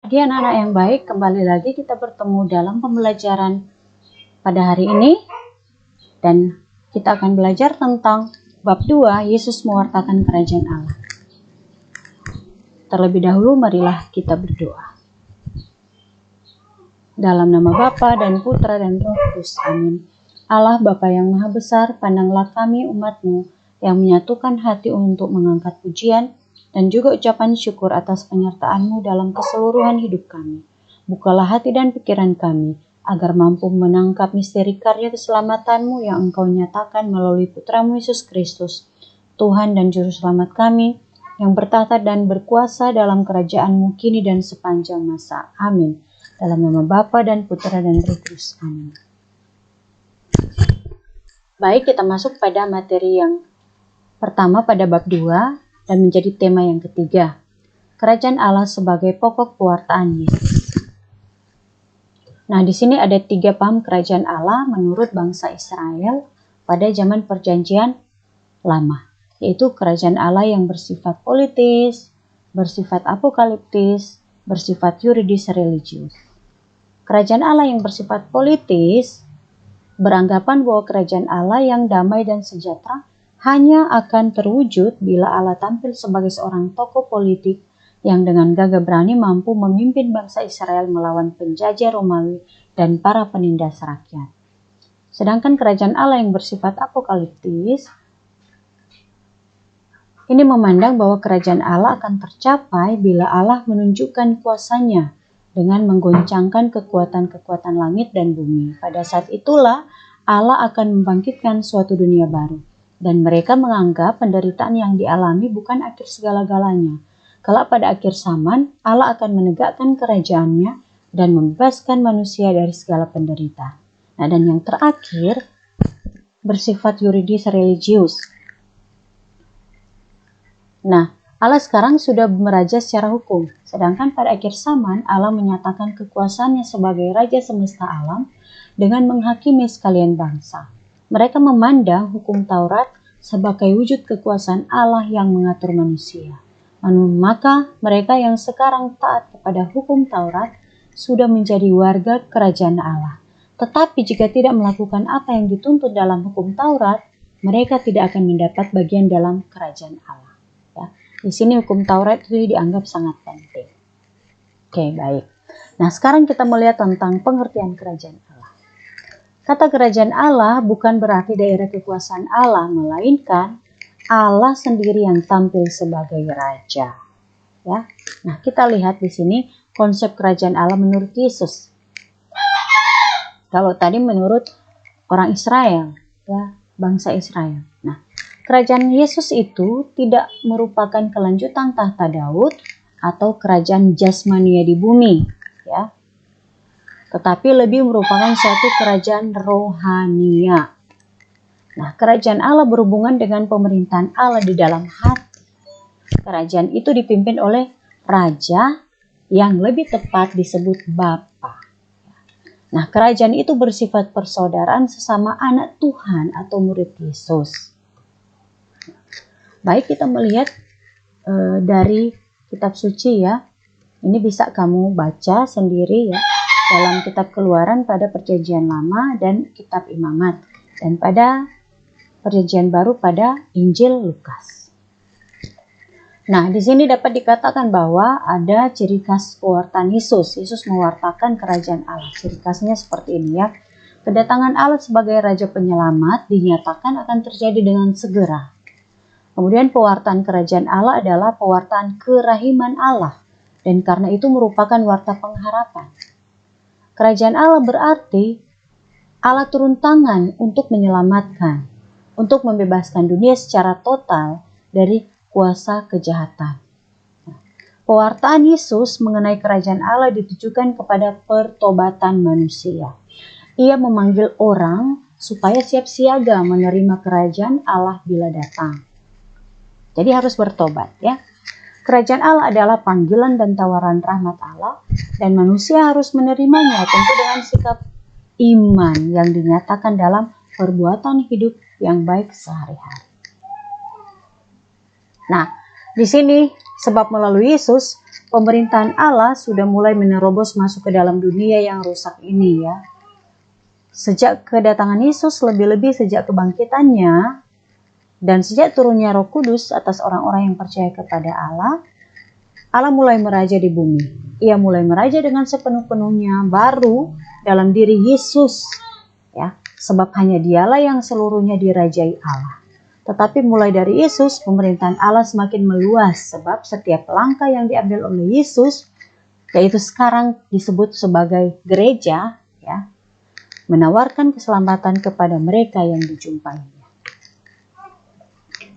Bagi anak-anak yang baik, kembali lagi kita bertemu dalam pembelajaran pada hari ini. Dan kita akan belajar tentang bab 2, Yesus mewartakan kerajaan Allah. Terlebih dahulu marilah kita berdoa. Dalam nama Bapa dan Putra dan Roh Kudus. Amin. Allah Bapa yang Maha Besar, pandanglah kami umat-Mu yang menyatukan hati untuk mengangkat pujian dan juga ucapan syukur atas penyertaan-Mu dalam keseluruhan hidup kami. Bukalah hati dan pikiran kami, agar mampu menangkap misteri karya keselamatan-Mu yang Engkau nyatakan melalui Putra-Mu Yesus Kristus, Tuhan dan Juru Selamat kami, yang bertahta dan berkuasa dalam kerajaan-Mu kini dan sepanjang masa. Amin. Dalam nama Bapa dan Putra dan Roh Kudus. Amin. Baik, kita masuk pada materi yang pertama pada bab 2 dan menjadi tema yang ketiga. Kerajaan Allah sebagai pokok pewartaan Yesus. Nah, di sini ada 3 paham kerajaan Allah menurut bangsa Israel pada zaman Perjanjian Lama, yaitu kerajaan Allah yang bersifat politis, bersifat apokaliptis, bersifat yuridis religius. Kerajaan Allah yang bersifat politis beranggapan bahwa kerajaan Allah yang damai dan sejahtera hanya akan terwujud bila Allah tampil sebagai seorang tokoh politik yang dengan gagah berani mampu memimpin bangsa Israel melawan penjajah Romawi dan para penindas rakyat. Sedangkan kerajaan Allah yang bersifat apokaliptis ini memandang bahwa kerajaan Allah akan tercapai bila Allah menunjukkan kuasanya dengan menggoncangkan kekuatan-kekuatan langit dan bumi. Pada saat itulah Allah akan membangkitkan suatu dunia baru. Dan mereka menganggap penderitaan yang dialami bukan akhir segala-galanya. Kelak pada akhir zaman, Allah akan menegakkan kerajaannya dan membebaskan manusia dari segala penderitaan. Nah, dan yang terakhir, bersifat yuridis religius. Nah, Allah sekarang sudah meraja secara hukum, sedangkan pada akhir zaman Allah menyatakan kekuasaannya sebagai Raja semesta alam dengan menghakimi sekalian bangsa. Mereka memandang hukum Taurat sebagai wujud kekuasaan Allah yang mengatur manusia. Maka mereka yang sekarang taat kepada hukum Taurat sudah menjadi warga kerajaan Allah. Tetapi jika tidak melakukan apa yang dituntut dalam hukum Taurat, mereka tidak akan mendapat bagian dalam kerajaan Allah. Di sini hukum Taurat itu dianggap sangat penting. Oke, baik. Nah, sekarang kita melihat tentang pengertian kerajaan Allah. Kata kerajaan Allah bukan berarti daerah kekuasaan Allah, melainkan Allah sendiri yang tampil sebagai raja. Ya. Nah, kita lihat di sini konsep kerajaan Allah menurut Yesus. Kalau tadi menurut orang Israel, ya, bangsa Israel. Nah, kerajaan Yesus itu tidak merupakan kelanjutan tahta Daud atau kerajaan jasmania di bumi, ya. Tetapi lebih merupakan suatu kerajaan rohania. Nah, kerajaan Allah berhubungan dengan pemerintahan Allah di dalam hati. Kerajaan itu dipimpin oleh raja yang lebih tepat disebut Bapa. Nah, kerajaan itu bersifat persaudaraan sesama anak Tuhan atau murid Yesus. Baik, kita melihat dari kitab suci ya. Ini bisa kamu baca sendiri ya dalam kitab Keluaran pada Perjanjian Lama dan kitab Imamat, dan pada Perjanjian Baru pada Injil Lukas. Nah, di sini dapat dikatakan bahwa ada ciri khas pewartaan Yesus. Yesus mewartakan kerajaan Allah. Ciri khasnya seperti ini ya. Kedatangan Allah sebagai Raja Penyelamat dinyatakan akan terjadi dengan segera. Kemudian pewartaan kerajaan Allah adalah pewartaan kerahiman Allah, dan karena itu merupakan warta pengharapan. Kerajaan Allah berarti Allah turun tangan untuk menyelamatkan, untuk membebaskan dunia secara total dari kuasa kejahatan. Pewartaan Yesus mengenai kerajaan Allah ditujukan kepada pertobatan manusia. Ia memanggil orang supaya siap siaga menerima kerajaan Allah bila datang. Jadi harus bertobat ya. Kerajaan Allah adalah panggilan dan tawaran rahmat Allah, dan manusia harus menerimanya tentu dengan sikap iman yang dinyatakan dalam perbuatan hidup yang baik sehari-hari. Nah, Di sini, sebab melalui Yesus, pemerintahan Allah sudah mulai menerobos masuk ke dalam dunia yang rusak ini ya. Sejak kedatangan Yesus, lebih-lebih sejak kebangkitannya, dan sejak turunnya Roh Kudus atas orang-orang yang percaya kepada Allah, Allah mulai meraja di bumi. Ia mulai meraja dengan sepenuh-penuhnya baru dalam diri Yesus, ya. Sebab hanya Dialah yang seluruhnya dirajai Allah. Tetapi mulai dari Yesus, pemerintahan Allah semakin meluas sebab setiap langkah yang diambil oleh Yesus, yaitu sekarang disebut sebagai gereja, ya, menawarkan keselamatan kepada mereka yang dijumpainya.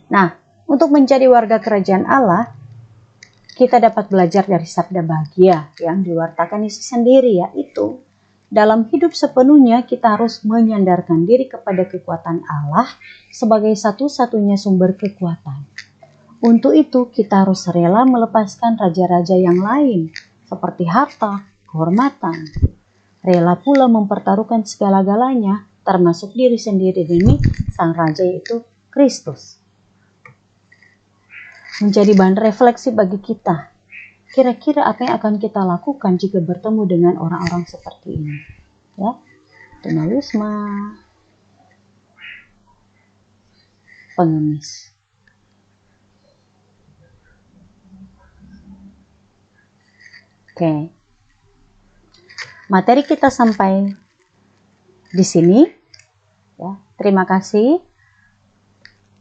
Nah, untuk menjadi warga kerajaan Allah, kita dapat belajar dari sabda bahagia yang diwartakan Yesus sendiri, yaitu dalam hidup sepenuhnya kita harus menyandarkan diri kepada kekuatan Allah sebagai satu-satunya sumber kekuatan. Untuk itu kita harus rela melepaskan raja-raja yang lain seperti harta, kehormatan. Rela pula mempertaruhkan segala-galanya termasuk diri sendiri demi sang raja yaitu Kristus. Menjadi bahan refleksi bagi kita. Kira-kira apa yang akan kita lakukan jika bertemu dengan orang-orang seperti ini? Ya, tunawisma, pengemis. Oke. Materi kita sampai di sini. Ya, terima kasih.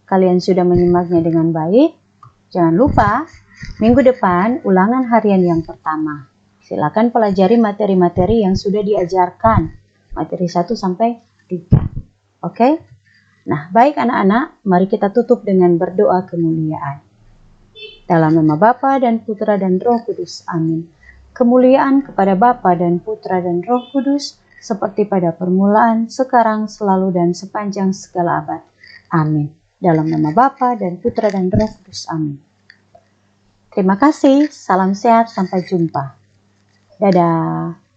Kalian sudah menyimaknya dengan baik. Jangan lupa minggu depan ulangan harian yang pertama. Silakan pelajari materi-materi yang sudah diajarkan. Materi 1 sampai 3. Oke? Nah, baik anak-anak, mari kita tutup dengan berdoa kemuliaan. Dalam nama Bapa dan Putra dan Roh Kudus. Amin. Kemuliaan kepada Bapa dan Putra dan Roh Kudus, seperti pada permulaan, sekarang, selalu, dan sepanjang segala abad. Amin. Dalam nama Bapa dan Putra dan Roh Kudus. Amin. Terima kasih, salam sehat, sampai jumpa. Dadah.